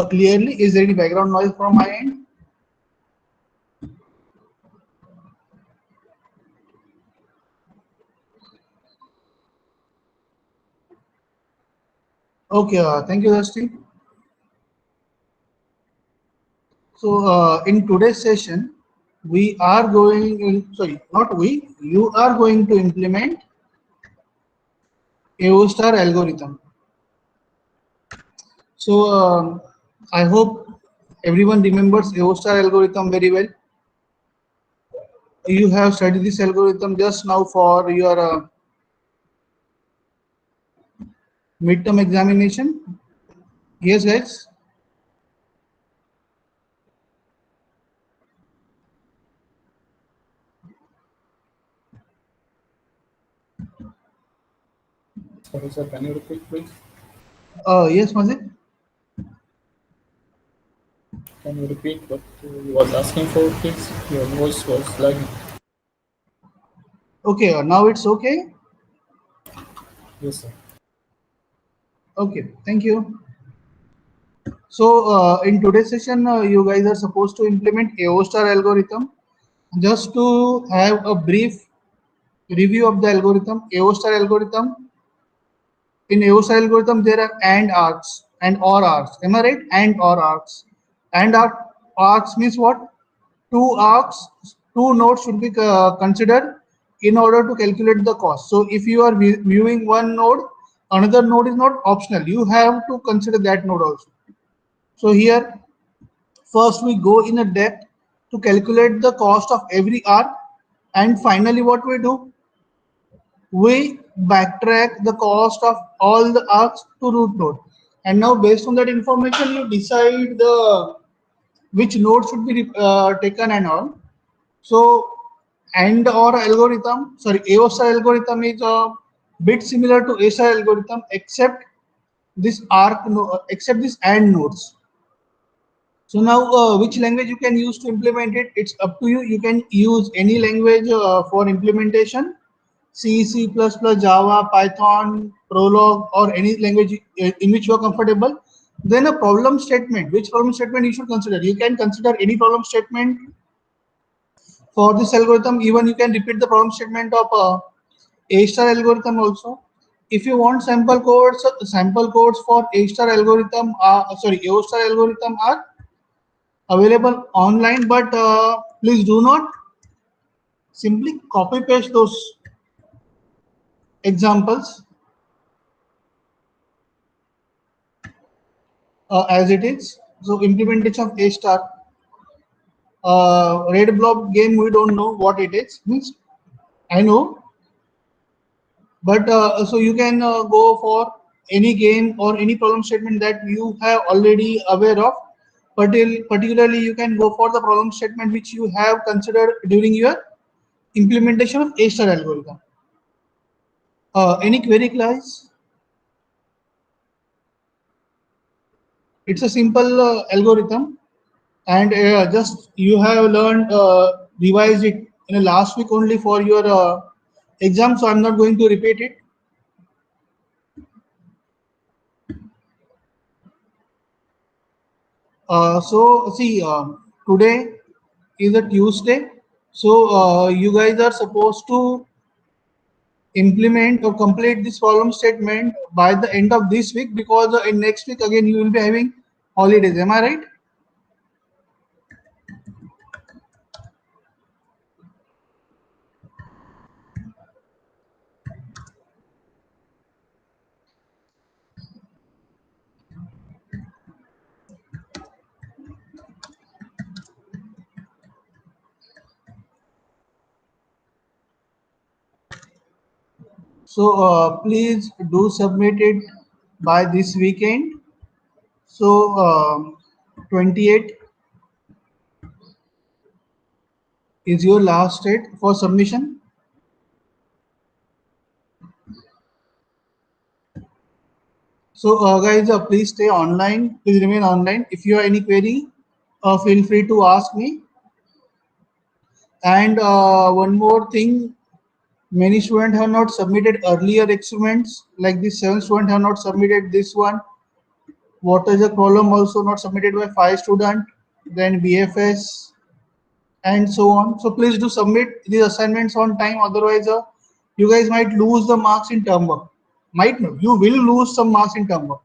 clearly? Is there any background noise from my end? Okay, thank you, Dusty. So, in today's session, we are going in, sorry, not we, you are going to implement AOSTAR algorithm. So, I hope everyone remembers AOSTAR algorithm very well. You have studied this algorithm just now for your midterm examination. Yes, guys. Sorry, sir, can you repeat, please? Yes, Mazid. Can you repeat what you was asking for, please? Your voice was lagging. Okay, now it's okay. Yes, sir. Okay, thank you. So, in today's session, you guys are supposed to implement AOSTAR algorithm. Just to have a brief review of the algorithm, AOSTAR algorithm. In AOSTAR algorithm, there are AND arcs and OR arcs. Am I right? AND OR arcs. AND arcs means what? Two arcs, two nodes should be considered in order to calculate the cost. So, if you are viewing one node, another node is not optional. You have to consider that node also. So here, first we go in a depth to calculate the cost of every arc, and finally what we do, we backtrack the cost of all the arcs to root node. And now based on that information, you decide the which node should be taken and all. So AND OR algorithm, sorry, AOSTAR algorithm is a bit similar to ASTAR algorithm, except this except this AND nodes. So now, which language you can use to implement it? It's up to you. You can use any language for implementation: C, C++, Java, Python, Prolog, or any language in which you are comfortable. Then a problem statement. Which problem statement you should consider? You can consider any problem statement for this algorithm. Even you can repeat the problem statement of A-star algorithm also. If you want sample codes for A-star algorithm, sorry, A-star algorithm are available online, but please do not simply copy paste those examples as it is. So implementation of A star, red blob game, we don't know what it is. Means I know, but so you can go for any game or any problem statement that you have already aware of. Particularly, you can go for the problem statement which you have considered during your implementation of A star algorithm. Any query, class? It's a simple algorithm, and just you have learned, revised it in the last week only for your exam, so I'm not going to repeat it. So see, today is a Tuesday, so you guys are supposed to implement or complete this problem statement by the end of this week, because in next week again you will be having holidays. Am I right? So please do submit it by this weekend. So 28 is your last date for submission. So guys, please stay online. Please remain online. If you have any query, feel free to ask me. And one more thing, many students have not submitted earlier experiments. Like this 7 students have not submitted this one. What is a column also not submitted by 5 students, then BFS, and so on. So please do submit these assignments on time. Otherwise, you guys might lose the marks in term work. Might no, you will lose some marks in term work.